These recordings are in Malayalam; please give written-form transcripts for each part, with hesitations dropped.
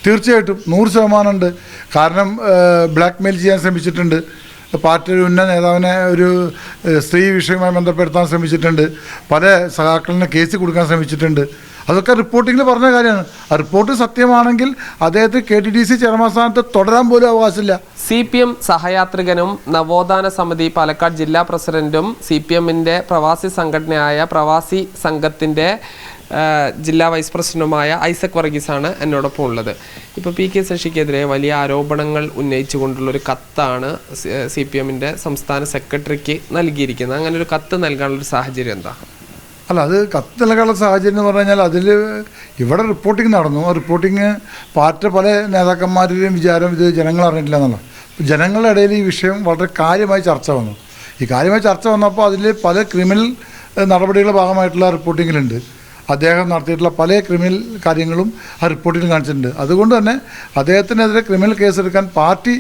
തീർച്ചയായിട്ടും 100% ഉണ്ട്. കാരണം ബ്ലാക്ക് മെയിൽ ചെയ്യാൻ ശ്രമിച്ചിട്ടുണ്ട്. പാർട്ടി ഒരു ഉന്നത നേതാവിനെ ഒരു സ്ത്രീ വിഷയവുമായി ബന്ധപ്പെടുത്താൻ ശ്രമിച്ചിട്ടുണ്ട്. പല സഖാക്കളിനെ കേസ് കൊടുക്കാൻ ശ്രമിച്ചിട്ടുണ്ട്. അതൊക്കെ റിപ്പോർട്ടിങ്ങിൽ പറഞ്ഞ കാര്യമാണ്. ആ റിപ്പോർട്ട് സത്യമാണെങ്കിൽ അദ്ദേഹത്തെ KTDC ചെയർമാൻ സ്ഥാനത്ത് തുടരാൻ പോലും അവകാശമില്ല. CPM സഹയാത്രികനും നവോത്ഥാന സമിതി പാലക്കാട് ജില്ലാ പ്രസിഡന്റും CPMന്റെ പ്രവാസി സംഘടനയായ പ്രവാസി സംഘത്തിൻ്റെ ജില്ലാ വൈസ് പ്രസിഡന്റുമായ ഐസക് വർഗീസാണ് എന്നോടൊപ്പം ഉള്ളത്. ഇപ്പോൾ PK ശശിക്കെതിരെ വലിയ ആരോപണങ്ങൾ ഉന്നയിച്ചുകൊണ്ടുള്ളൊരു കത്താണ് CPMന്റെ സംസ്ഥാന സെക്രട്ടറിക്ക് നൽകിയിരിക്കുന്നത്. അങ്ങനെ ഒരു കത്ത് നൽകാനുള്ളൊരു സാഹചര്യം എന്താ? അല്ല, അത് കത്ത് നൽകാനുള്ള സാഹചര്യം എന്ന് പറഞ്ഞു കഴിഞ്ഞാൽ അതിൽ ഇവിടെ റിപ്പോർട്ടിംഗ് നടന്നു. ആ റിപ്പോർട്ടിങ് പാർട്ടി പല നേതാക്കന്മാരുടെയും വിചാരം ഇത് ജനങ്ങൾ അറിഞ്ഞിട്ടില്ല എന്നുള്ള. ജനങ്ങളുടെ ഇടയിൽ ഈ വിഷയം വളരെ കാര്യമായി ചർച്ച വന്നു. ഈ കാര്യമായി ചർച്ച വന്നപ്പോൾ അതിൽ പല ക്രിമിനൽ നടപടികളുടെ ഭാഗമായിട്ടുള്ള റിപ്പോർട്ടിങ്ങിലുണ്ട്. അദ്ദേഹം നടത്തിയിട്ടുള്ള പല ക്രിമിനൽ കാര്യങ്ങളും ആ റിപ്പോർട്ടിൽ കാണിച്ചിട്ടുണ്ട്. അതുകൊണ്ട് തന്നെ അദ്ദേഹത്തിനെതിരെ ക്രിമിനൽ കേസെടുക്കാൻ പാർട്ടി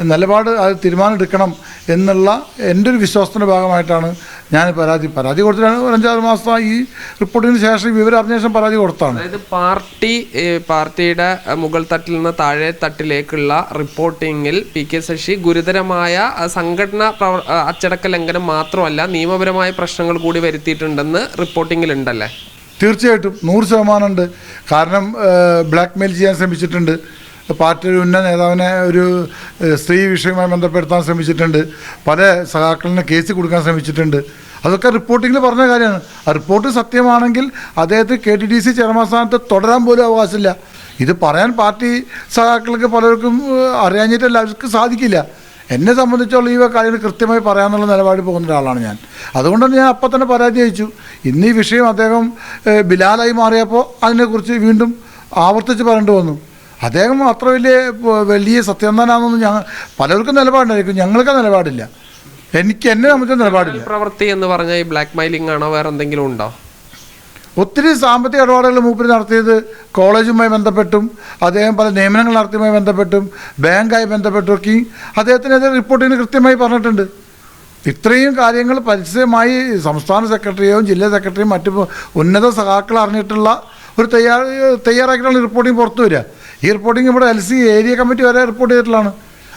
നിലപാട് അത് തീരുമാനമെടുക്കണം എന്നുള്ള എൻ്റെ ഒരു വിശ്വാസത്തിൻ്റെ ഭാഗമായിട്ടാണ് ഞാൻ പരാതി കൊടുത്തിട്ടാണ്. 5-6 മാസം ഈ റിപ്പോർട്ടിന് ശേഷം വിവരം അറിഞ്ഞ ശേഷം പരാതി കൊടുത്താണ്. അതായത് പാർട്ടിയുടെ മുകൾ തട്ടിൽ നിന്ന് താഴെ തട്ടിലേക്കുള്ള റിപ്പോർട്ടിങ്ങിൽ PK ശശി ഗുരുതരമായ സംഘടനാ അച്ചടക്ക ലംഘനം മാത്രമല്ല നിയമപരമായ പ്രശ്നങ്ങൾ കൂടി വരുത്തിയിട്ടുണ്ടെന്ന് റിപ്പോർട്ടിങ്ങിലുണ്ടല്ലേ? തീർച്ചയായിട്ടും 100% ഉണ്ട്. കാരണം ബ്ലാക്ക് മെയിൽ ചെയ്യാൻ ശ്രമിച്ചിട്ടുണ്ട്. പാർട്ടി ഒരു ഉന്നത നേതാവിനെ ഒരു സ്ത്രീ വിഷയവുമായി ബന്ധപ്പെടുത്താൻ ശ്രമിച്ചിട്ടുണ്ട്. പല സഖാക്കളിനെ കേസ് കൊടുക്കാൻ ശ്രമിച്ചിട്ടുണ്ട്. അതൊക്കെ റിപ്പോർട്ടിങ്ങിൽ പറഞ്ഞ കാര്യമാണ്. ആ റിപ്പോർട്ട് സത്യമാണെങ്കിൽ അദ്ദേഹത്തെ KTDC ചെയർമാൻ സ്ഥാനത്ത് തുടരാൻ പോലും അവകാശമില്ല. ഇത് പറയാൻ പാർട്ടി സഖാക്കൾക്ക് പലർക്കും അറിയാഞ്ഞിട്ടല്ല, അവർക്ക് സാധിക്കില്ല. എന്നെ സംബന്ധിച്ചുള്ള ഈ കാര്യങ്ങൾ കൃത്യമായി പറയാനുള്ള നിലപാടിൽ പോകുന്ന ഒരാളാണ് ഞാൻ. അതുകൊണ്ട് തന്നെ ഞാൻ അപ്പം തന്നെ പരാതി അയച്ചു. ഇന്ന് ഈ വിഷയം അദ്ദേഹം ബിലാലായി മാറിയപ്പോൾ അതിനെക്കുറിച്ച് വീണ്ടും ആവർത്തിച്ച് പറയേണ്ടി വന്നു. അദ്ദേഹം അത്ര വലിയ സത്യസന്ധനാണെന്നൊന്നും പലർക്കും നിലപാടുണ്ടായിരിക്കും, ഞങ്ങൾക്ക് നിലപാടില്ല. എന്നെ സംബന്ധിച്ച നിലപാടില്ല. പ്രവൃത്തി എന്ന് പറഞ്ഞാൽ ഈ ബ്ലാക്ക് മെയിലിംഗ് ആണോ, വേറെ എന്തെങ്കിലും ഉണ്ടോ? ഒത്തിരി സാമ്പത്തിക ഇടപാടുകൾ മൂപ്പര് നടത്തിയത് കോളേജുമായി ബന്ധപ്പെട്ടും അദ്ദേഹം പല നിയമനങ്ങൾ നടത്തിയുമായി ബന്ധപ്പെട്ടും ബാങ്കായി ബന്ധപ്പെട്ടൊക്കെ അദ്ദേഹത്തിനെതിരെ റിപ്പോർട്ടിന് കൃത്യമായി പറഞ്ഞിട്ടുണ്ട്. ഇത്രയും കാര്യങ്ങൾ പരസ്യമായി സംസ്ഥാന സെക്രട്ടറിയും ജില്ലാ സെക്രട്ടറിയും മറ്റു ഉന്നത സഖാക്കൾ അറിഞ്ഞിട്ടുള്ള ഒരു തയ്യാറാക്കിയിട്ടുള്ള റിപ്പോർട്ടിങ് പുറത്തു വരിക. ഈ റിപ്പോർട്ടിങ് ഇവിടെ LC ഏരിയ കമ്മിറ്റി വരെ റിപ്പോർട്ട് ചെയ്തിട്ടുള്ളതാണ്.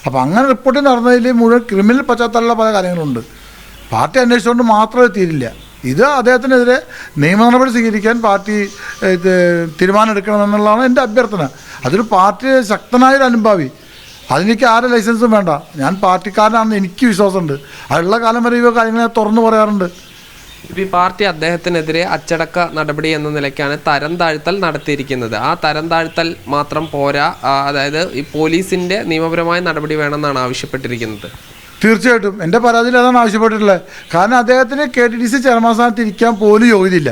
അപ്പോൾ അങ്ങനെ റിപ്പോർട്ടിങ് നടന്നതിൽ മുഴുവൻ ക്രിമിനൽ പശ്ചാത്തലമുള്ള പല കാര്യങ്ങളുണ്ട്. പാർട്ടി അന്വേഷിച്ചുകൊണ്ട് മാത്രമേ തീരില്ല. ഇത് അദ്ദേഹത്തിനെതിരെ നിയമ നടപടി സ്വീകരിക്കാൻ പാർട്ടി തീരുമാനമെടുക്കണമെന്നുള്ളതാണ് എൻ്റെ അഭ്യർത്ഥന. അതൊരു പാർട്ടി ശക്തനായൊരു അനുഭാവി. അതെനിക്ക് ആരുടെ ലൈസൻസും വേണ്ട. ഞാൻ പാർട്ടിക്കാരനാണെന്ന് എനിക്ക് വിശ്വാസമുണ്ട്. അതുള്ള കാലം വരെ ഇവ കാര്യങ്ങൾ തുറന്നു പറയാറുണ്ട്. ഈ പാർട്ടി അദ്ദേഹത്തിനെതിരെ അച്ചടക്ക നടപടി എന്ന നിലയ്ക്കാണ് തരം താഴ്ത്തൽ നടത്തിയിരിക്കുന്നത്. ആ തരം താഴ്ത്തൽ മാത്രം പോരാ, അതായത് ഈ പോലീസിൻ്റെ നിയമപരമായ നടപടി വേണമെന്നാണ് ആവശ്യപ്പെട്ടിരിക്കുന്നത്. തീർച്ചയായിട്ടും എൻ്റെ പരാതിയിൽ അതാണ് ആവശ്യപ്പെട്ടിട്ടുള്ളത്. കാരണം അദ്ദേഹത്തിന് KTDC ചെയർമാൻ സ്ഥാനത്ത് ഇരിക്കാൻ പോലും യോഗ്യതയില്ല.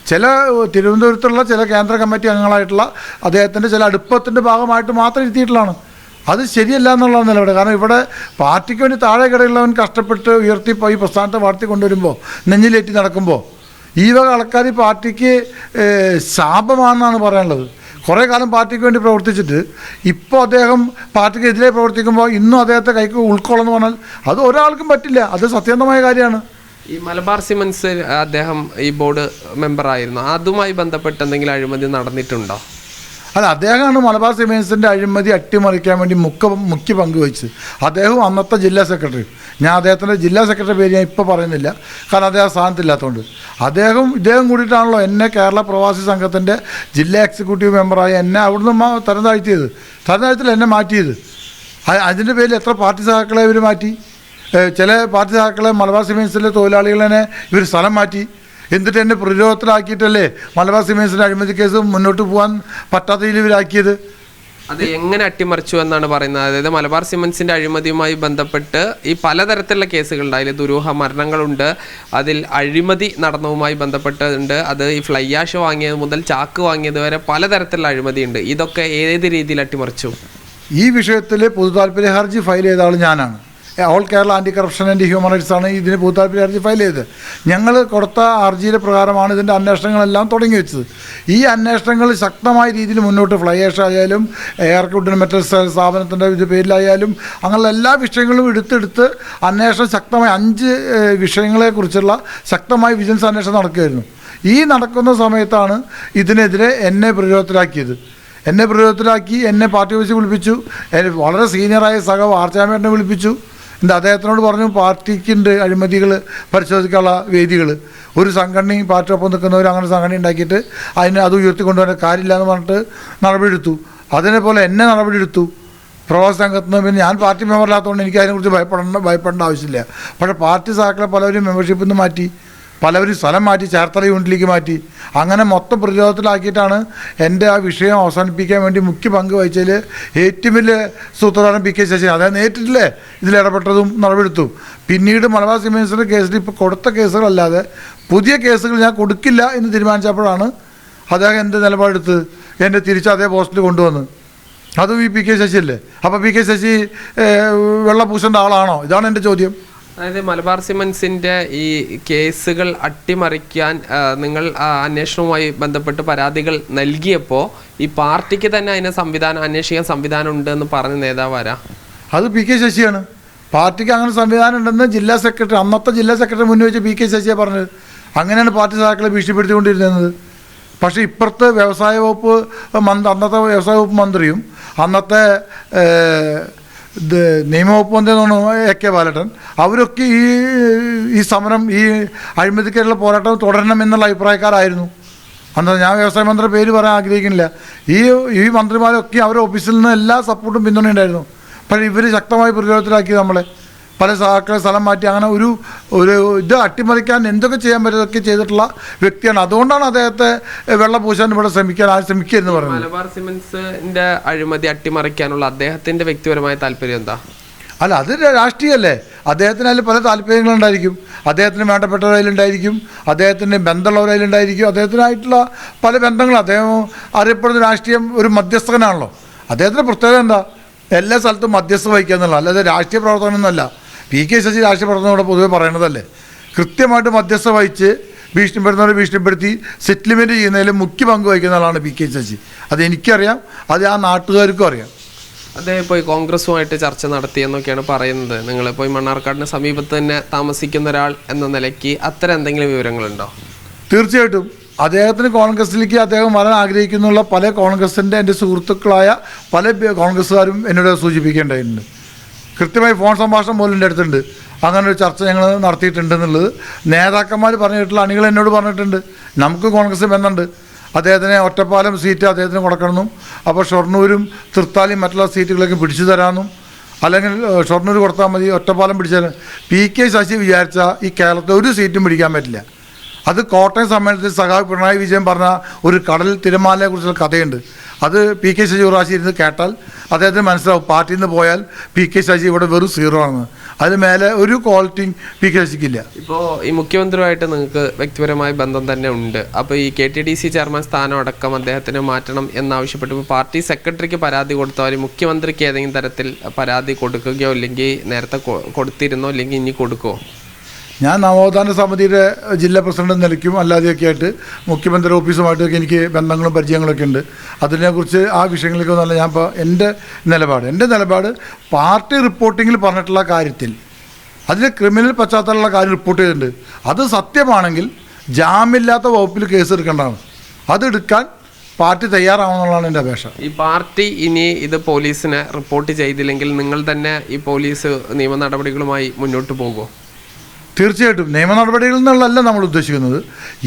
ചില തിരുവനന്തപുരത്തുള്ള ചില കേന്ദ്ര കമ്മിറ്റി അംഗങ്ങളായിട്ടുള്ള അദ്ദേഹത്തിൻ്റെ ചില അടുപ്പത്തിൻ്റെ ഭാഗമായിട്ട് മാത്രം ഇരുത്തിയിട്ടുള്ളതാണ്. അത് ശരിയല്ല എന്നുള്ള നിലപാട്. കാരണം ഇവിടെ പാർട്ടിക്ക് വേണ്ടി താഴെ കിടയുള്ളവൻ കഷ്ടപ്പെട്ട് ഉയർത്തിപ്പോയി പ്രസ്ഥാനത്തെ വാഴ്ത്തി കൊണ്ടുവരുമ്പോൾ നെഞ്ഞിലേറ്റി നടക്കുമ്പോൾ ഈ വക ആൾക്കാർ പാർട്ടിക്ക് ശാപമാണെന്നാണ് പറയാനുള്ളത്. കുറേ കാലം പാർട്ടിക്ക് വേണ്ടി പ്രവർത്തിച്ചിട്ട് ഇപ്പോൾ അദ്ദേഹം പാർട്ടിക്കെതിരെ പ്രവർത്തിക്കുമ്പോൾ ഇന്നും അദ്ദേഹത്തെ കൈക്ക് ഉൾക്കൊള്ളുന്നു പറഞ്ഞാൽ അത് ഒരാൾക്കും പറ്റില്ല. അത് സത്യസന്ധമായ കാര്യമാണ്. ഈ മലബാർ സിമൻസ് അദ്ദേഹം ഈ ബോർഡ് മെമ്പറായിരുന്നു. അതുമായി ബന്ധപ്പെട്ട് എന്തെങ്കിലും അഴിമതി നടന്നിട്ടുണ്ടോ? അല്ല, അദ്ദേഹമാണ് മലബാർ സിമൻസിൻ്റെ അഴിമതി അട്ടിമറിക്കാൻ വേണ്ടി മുഖ്യ പങ്ക് വഹിച്ചത്. അദ്ദേഹവും അന്നത്തെ ജില്ലാ സെക്രട്ടറി. ഞാൻ അദ്ദേഹത്തിൻ്റെ ജില്ലാ സെക്രട്ടറി പേര് ഞാൻ ഇപ്പോൾ പറയുന്നില്ല, കാരണം അദ്ദേഹം സ്ഥാനത്തില്ലാത്തതുകൊണ്ട്. ഇദ്ദേഹം കൂടിയിട്ടാണല്ലോ എന്നെ കേരള പ്രവാസി സംഘത്തിൻ്റെ ജില്ലാ എക്സിക്യൂട്ടീവ് മെമ്പറായി എന്നെ അവിടുന്ന് തരം താഴ്ത്തിയിൽ എന്നെ മാറ്റിയത്. അതിൻ്റെ പേരിൽ എത്ര പാർട്ടി സഹാക്കളെ ഇവർ മാറ്റി. ചില പാർട്ടി സഹാക്കളെ മലബാർ സിമൻസിലെ തൊഴിലാളികളെ ഇവർ സ്ഥലം മാറ്റി. എന്നിട്ട് എന്നെ പ്രതിരോധത്തിലാക്കിയിട്ടല്ലേ മലബാർ സിമൻസിൻ്റെ അഴിമതി കേസ് മുന്നോട്ട് പോകാൻ പറ്റാത്ത രീതിയിൽ ഇവരാക്കിയത്. അത് എങ്ങനെ അട്ടിമറിച്ചു എന്നാണ് പറയുന്നത്? അതായത് മലബാർ സിമൻസിൻ്റെ അഴിമതിയുമായി ബന്ധപ്പെട്ട് ഈ പലതരത്തിലുള്ള കേസുകളുണ്ട്. അതിൽ ദുരൂഹ മരണങ്ങളുണ്ട്, അതിൽ അഴിമതി നടന്നതുമായി ബന്ധപ്പെട്ടുണ്ട്. അത് ഈ ഫ്ലൈ ആഷ് വാങ്ങിയത് മുതൽ ചാക്ക് വാങ്ങിയത് വരെ പലതരത്തിലുള്ള അഴിമതിയുണ്ട്. ഇതൊക്കെ ഏത് രീതിയിൽ അട്ടിമറിച്ചു? ഈ വിഷയത്തിൽ പൊതു താല്പര്യ ഹർജി ഫയൽ ചെയ്ത ആൾ ഞാനാണ്. All Kerala anti corruption and human rights ആണ് ഇതിന് പൊതു താല്പര്യ ഹർജി ഫയൽ ചെയ്തത്. ഞങ്ങൾ കൊടുത്ത ഹർജിയുടെ പ്രകാരമാണ് ഇതിൻ്റെ അന്വേഷണങ്ങളെല്ലാം തുടങ്ങി വെച്ചത്. ഈ അന്വേഷണങ്ങൾ ശക്തമായ രീതിയിൽ മുന്നോട്ട് ഫ്ലൈ ആഷ് ആയാലും എയർക്രൂട്ട് മെറ്റൽസ് സ്ഥാപനത്തിൻ്റെ ഇത് പേരിലായാലും അങ്ങനെയുള്ള എല്ലാ വിഷയങ്ങളും എടുത്തെടുത്ത് അന്വേഷണം ശക്തമായി 5 വിഷയങ്ങളെക്കുറിച്ചുള്ള ശക്തമായ വിജിലൻസ് അന്വേഷണം നടക്കുകയായിരുന്നു. ഈ നടക്കുന്ന സമയത്താണ് ഇതിനെതിരെ എന്നെ പ്രതിരോധത്തിലാക്കിയത്. എന്നെ പ്രതിരോധത്തിലാക്കി, എന്നെ പാർട്ടി ഓഫീസിൽ വിളിപ്പിച്ചു, വളരെ സീനിയറായ വാർച്ചാമേട്ടനെ വിളിപ്പിച്ചു. എന്താ അദ്ദേഹത്തിനോട് പറഞ്ഞു പാർട്ടിക്കുണ്ട് അഴിമതികൾ പരിശോധിക്കാനുള്ള വേദികൾ, ഒരു സംഘടനയും പാർട്ടിയൊപ്പം നിൽക്കുന്നവർ അങ്ങനെ സംഘടന ഉണ്ടാക്കിയിട്ട് അത് ഉയർത്തിക്കൊണ്ടുവരാൻ കാര്യമില്ല എന്ന് പറഞ്ഞിട്ട് നടപടിയെടുത്തു. അതിനെപ്പോലെ എന്നെ നടപടിയെടുത്തു പ്രവാസി സംഘത്തിൽ നിന്ന്. പിന്നെ ഞാൻ പാർട്ടി മെമ്പറില്ലാത്തതുകൊണ്ട് എനിക്ക് അതിനെക്കുറിച്ച് ഭയപ്പെടേണ്ട ആവശ്യമില്ല. പക്ഷേ പാർട്ടി സഹാക്കളെ പലവരും മെമ്പർഷിപ്പിൽ നിന്ന് മാറ്റി, പലവരും സ്ഥലം മാറ്റി, ചേർത്തല യൂണിറ്റിലേക്ക് മാറ്റി. അങ്ങനെ മൊത്തം പ്രതിരോധത്തിലാക്കിയിട്ടാണ് എൻ്റെ ആ വിഷയം അവസാനിപ്പിക്കാൻ വേണ്ടി മുഖ്യ പങ്ക് വഹിച്ചതിൽ ഏറ്റവും വലിയ സൂത്രധാരൻ പി കെ ശശി. അതായത് നേരിട്ടില്ലേ ഇതിലിടപെട്ടതും നടപടിയെടുത്തും. പിന്നീട് മലബാർ സിമെൻസിൻ്റെ കേസിൽ ഇപ്പോൾ കൊടുത്ത കേസുകളല്ലാതെ പുതിയ കേസുകൾ ഞാൻ കൊടുക്കില്ല എന്ന് തീരുമാനിച്ചപ്പോഴാണ് അദ്ദേഹം എന്ത് നിലപാടെടുത്ത് എന്നെ തിരിച്ച് അതേ പോസ്റ്റിൽ കൊണ്ടുവന്ന്. അതും ഈ പി കെ ശശി അല്ലേ? അപ്പോൾ പി കെ ശശി വെള്ളപൂശേണ്ട ആളാണോ? ഇതാണ് എൻ്റെ ചോദ്യം. അതായത് മലബാർ സിമൻസിന്റെ ഈ കേസുകൾ അട്ടിമറിക്കാൻ നിങ്ങൾ അന്വേഷണവുമായി ബന്ധപ്പെട്ട് പരാതികൾ നൽകിയപ്പോൾ ഈ പാർട്ടിക്ക് തന്നെ അതിനെ അന്വേഷിക്കാൻ സംവിധാനം ഉണ്ടെന്ന് പറഞ്ഞ നേതാവ് ആരാ? അത് പി കെ ശശിയാണ്. പാർട്ടിക്ക് അങ്ങനെ സംവിധാനം ഉണ്ടെന്ന് അന്നത്തെ ജില്ലാ സെക്രട്ടറി മുന്നിൽ വെച്ച് പി കെ ശശിയെ പറഞ്ഞത്. അങ്ങനെയാണ് പാർട്ടി സഹാക്കളെ ഭീഷണിപ്പെടുത്തിക്കൊണ്ടിരുന്നത്. പക്ഷേ ഇപ്പുറത്ത് വ്യവസായ വകുപ്പ് അന്നത്തെ വ്യവസായ വകുപ്പ് മന്ത്രിയും അന്നത്തെ നിയമവകുപ്പ് മന്ത്രി AK ബാലട്ടൻ അവരൊക്കെ ഈ സമരം, ഈ അഴിമതിക്കെതിരെയുള്ള പോരാട്ടം തുടരണം എന്നുള്ള അഭിപ്രായക്കാരായിരുന്നു. അന്ന് ഞാൻ വ്യവസായ മന്ത്രി പേര് പറയാൻ ആഗ്രഹിക്കുന്നില്ല. ഈ മന്ത്രിമാരൊക്കെ അവരുടെ ഓഫീസിൽ നിന്ന് എല്ലാ സപ്പോർട്ടും പിന്തുണയുണ്ടായിരുന്നു. പക്ഷേ ഇവർ ശക്തമായി പ്രതിരോധത്തിലാക്കി നമ്മളെ. പല സഹാക്കളെ സ്ഥലം മാറ്റി അങ്ങനെ ഒരു ഇത് അട്ടിമറിക്കാൻ എന്തൊക്കെ ചെയ്യാൻ പറ്റുന്നതൊക്കെ ചെയ്തിട്ടുള്ള വ്യക്തിയാണ്. അതുകൊണ്ടാണ് അദ്ദേഹത്തെ വെള്ളപൂശാൻ ഇവിടെ ശ്രമിക്കരുതെന്ന് പറയുന്നത്. മലബാർ സിമൻസിന്റെ അഴിമതി അട്ടിമറിക്കാനുള്ള അദ്ദേഹത്തിന്റെ വ്യക്തിപരമായ താല്പര്യം എന്താ? അല്ല, അത് രാഷ്ട്രീയമല്ലേ. അദ്ദേഹത്തിന് അതിൽ പല താല്പര്യങ്ങളുണ്ടായിരിക്കും. അദ്ദേഹത്തിന് വേണ്ടപ്പെട്ടവരതിലുണ്ടായിരിക്കും, അദ്ദേഹത്തിന് ബന്ധമുള്ളവരതിലുണ്ടായിരിക്കും, അദ്ദേഹത്തിനായിട്ടുള്ള പല ബന്ധങ്ങളും. അദ്ദേഹം അറിയപ്പെടുന്ന രാഷ്ട്രീയം ഒരു മധ്യസ്ഥനാണല്ലോ. അദ്ദേഹത്തിൻ്റെ പ്രത്യേകത എന്താ? എല്ലാ സ്ഥലത്തും മധ്യസ്ഥ വഹിക്കുക എന്നുള്ള, അല്ലാതെ രാഷ്ട്രീയ പ്രവർത്തനമൊന്നുമല്ല. പി കെ ശശി രാഷ്ട്രീയ പ്രവർത്തനം ഇവിടെ പൊതുവെ പറയണതല്ലേ. കൃത്യമായിട്ട് മധ്യസ്ഥ വഹിച്ച് ഭീഷണിപ്പെടുന്നവരെ ഭീഷണിപ്പെടുത്തി സെറ്റിൽമെൻറ്റ് ചെയ്യുന്നതിൽ മുഖ്യ പങ്ക് വഹിക്കുന്ന ആളാണ് പി കെ ശശി. അത് എനിക്കറിയാം, അത് ആ നാട്ടുകാർക്കും അറിയാം. അദ്ദേഹം പോയി കോൺഗ്രസുമായിട്ട് ചർച്ച നടത്തിയെന്നൊക്കെയാണ് പറയുന്നത്. നിങ്ങൾ പോയി മണ്ണാർക്കാടിന് സമീപത്ത് തന്നെ താമസിക്കുന്ന ഒരാൾ എന്ന നിലയ്ക്ക് അത്തരം എന്തെങ്കിലും വിവരങ്ങളുണ്ടോ? തീർച്ചയായിട്ടും അദ്ദേഹത്തിന് കോൺഗ്രസിലേക്ക് അദ്ദേഹം വരാൻ ആഗ്രഹിക്കുന്നുള്ള പല കോൺഗ്രസിൻ്റെ എൻ്റെ സുഹൃത്തുക്കളായ പല കോൺഗ്രസ്സുകാരും എന്നോട് സൂചിപ്പിക്കേണ്ടതുണ്ട്. കൃത്യമായി ഫോൺ സംഭാഷണം പോലും എൻ്റെ അടുത്തുണ്ട്. അങ്ങനെ ഒരു ചർച്ച ഞങ്ങൾ നടത്തിയിട്ടുണ്ടെന്നുള്ളത് നേതാക്കന്മാർ പറഞ്ഞിട്ടുള്ള അണികൾ എന്നോട് പറഞ്ഞിട്ടുണ്ട്. നമുക്ക് കോൺഗ്രസ് ബന്ധമുണ്ട്, അദ്ദേഹത്തിന് ഒറ്റപ്പാലം സീറ്റ് അദ്ദേഹത്തിന് കൊടുക്കണമെന്നും, അപ്പോൾ ഷൊർണൂരും തൃത്താലയും മറ്റുള്ള സീറ്റുകളൊക്കെ പിടിച്ചു തരാമെന്നും, അല്ലെങ്കിൽ ഷൊർണൂർ കൊടുത്താൽ മതി, ഒറ്റപ്പാലം പിടിച്ചു തരാം. പി കെ ശശി വിചാരിച്ച ഈ കേരളത്തിൽ ഒരു സീറ്റും പിടിക്കാൻ പറ്റില്ല. അത് കോട്ടയം സമ്മേളനത്തിൽ സഖാവ് പിണറായി വിജയൻ പറഞ്ഞ ഒരു കടൽ തിരമാലയെക്കുറിച്ചുള്ള കഥയുണ്ട്. അത് പി കെ ശശി ഒരു പ്രാവശ്യം ഇരുന്ന് കേട്ടാൽ അദ്ദേഹത്തിന് മനസ്സിലാവും പാർട്ടിയിൽ നിന്ന് പോയാൽ പി കെ ശശി ഇവിടെ വെറും 0 ആണെന്ന്. അതിന് മേലെ ഒരു ക്വാളിറ്റിയും പി കെ ശശിക്കില്ല. ഇപ്പോൾ ഈ മുഖ്യമന്ത്രിയുമായിട്ട് നിങ്ങൾക്ക് വ്യക്തിപരമായ ബന്ധം തന്നെ ഉണ്ട്. അപ്പോൾ ഈ KTDC ചെയർമാൻ സ്ഥാനം അടക്കം അദ്ദേഹത്തിന് മാറ്റണം എന്നാവശ്യപ്പെട്ട് പാർട്ടി സെക്രട്ടറിക്ക് പരാതി കൊടുത്തവർ മുഖ്യമന്ത്രിക്ക് ഏതെങ്കിലും തരത്തിൽ പരാതി കൊടുക്കുകയോ അല്ലെങ്കിൽ നേരത്തെ കൊടുത്തിരുന്നോ അല്ലെങ്കിൽ ഇനി കൊടുക്കുമോ? ഞാൻ നവോത്ഥാന സമിതിയുടെ ജില്ലാ പ്രസിഡന്റ് നിലയ്ക്കും അല്ലാതെയൊക്കെ ആയിട്ട് മുഖ്യമന്ത്രി ഓഫീസുമായിട്ടൊക്കെ എനിക്ക് ബന്ധങ്ങളും പരിചയങ്ങളൊക്കെ ഉണ്ട്. അതിനെക്കുറിച്ച് ആ വിഷയങ്ങളിലേക്കൊന്നല്ല ഞാൻ ഇപ്പോൾ എൻ്റെ നിലപാട് പാർട്ടി റിപ്പോർട്ടിങ്ങിൽ പറഞ്ഞിട്ടുള്ള കാര്യത്തിൽ അതിൽ ക്രിമിനൽ പശ്ചാത്തലമുള്ള കാര്യം റിപ്പോർട്ട് ചെയ്തിട്ടുണ്ട്. അത് സത്യമാണെങ്കിൽ ജാമ്യമില്ലാത്ത വകുപ്പിൽ കേസ് എടുക്കേണ്ടതാണ്. അതെടുക്കാൻ പാർട്ടി തയ്യാറാവുന്നതാണ് എൻ്റെ അപേക്ഷ. ഈ പാർട്ടി ഇനി ഇത് പോലീസിനെ റിപ്പോർട്ട് ചെയ്തില്ലെങ്കിൽ നിങ്ങൾ തന്നെ ഈ പോലീസ് നിയമ നടപടികളുമായി മുന്നോട്ട് പോകുമോ? തീർച്ചയായിട്ടും നിയമ നടപടികളിൽ നിന്നുള്ളതല്ല നമ്മൾ ഉദ്ദേശിക്കുന്നത്.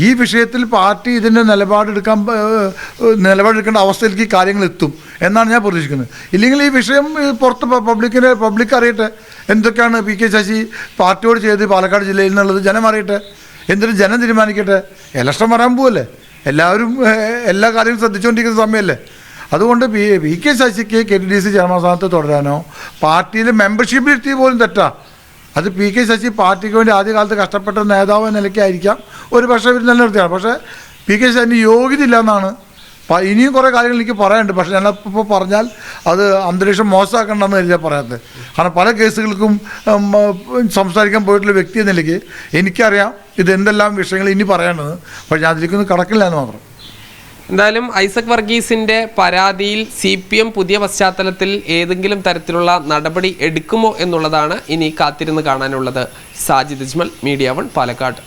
ഈ വിഷയത്തിൽ പാർട്ടി ഇതിൻ്റെ നിലപാടെടുക്കേണ്ട അവസ്ഥയിലേക്ക് കാര്യങ്ങൾ എത്തും എന്നാണ് ഞാൻ പ്രതീക്ഷിക്കുന്നത്. ഇല്ലെങ്കിൽ ഈ വിഷയം പുറത്ത് പബ്ലിക് അറിയട്ടെ. എന്തൊക്കെയാണ് പി കെ ശശി പാർട്ടിയോട് ചെയ്ത് പാലക്കാട് ജില്ലയിൽ നിന്നുള്ളത് ജനം അറിയട്ടെ. എന്നിട്ട് ജനം തീരുമാനിക്കട്ടെ. ഇലക്ഷൻ വരാൻ പോവല്ലേ, എല്ലാവരും എല്ലാ കാര്യവും ശ്രദ്ധിച്ചുകൊണ്ടിരിക്കുന്ന സമയമല്ലേ. അതുകൊണ്ട് പി കെ ശശിക്ക് KTDC ചെയർമാൻ സ്ഥാനത്ത് തുടരാനോ പാർട്ടിയിലെ മെമ്പർഷിപ്പിലിറ്റി പോലും തെറ്റാ. അത് പി കെ ശശി പാർട്ടിക്ക് വേണ്ടി ആദ്യകാലത്ത് കഷ്ടപ്പെട്ട നേതാവ് എന്ന നിലയ്ക്കായിരിക്കാം ഒരു പക്ഷേ ഇവർ നിലനിർത്തിയാണ്. പക്ഷേ പി കെ ശശിന് യോഗ്യത ഇല്ല എന്നാണ്. ഇനിയും കുറേ കാര്യങ്ങൾ എനിക്ക് പറയാനുണ്ട്. പക്ഷേ ഞാനിപ്പോൾ പറഞ്ഞാൽ അത് അന്തരീക്ഷം മോശമാക്കണ്ടെന്ന് കരുതിയാൽ പറയാത്തത്. കാരണം പല കേസുകൾക്കും സംസാരിക്കാൻ പോയിട്ടുള്ള വ്യക്തി എന്ന നിലയ്ക്ക് എനിക്കറിയാം ഇതെന്തെല്ലാം വിഷയങ്ങൾ ഇനി പറയാനുള്ളത്. പക്ഷേ ഞാൻ അതിലേക്കൊന്നും കടക്കില്ല എന്ന് മാത്രം. എന്തായാലും ഐസക് വർഗീസിന്റെ പരാതിയിൽ CPM പുതിയ പശ്ചാത്തലത്തിൽ ഏതെങ്കിലും തരത്തിലുള്ള നടപടി എടുക്കുമോ എന്നുള്ളതാണ് ഇനി കാത്തിരുന്ന് കാണാനുള്ളത്. സാജിദ് അജ്മൽ, മീഡിയ 1, പാലക്കാട്.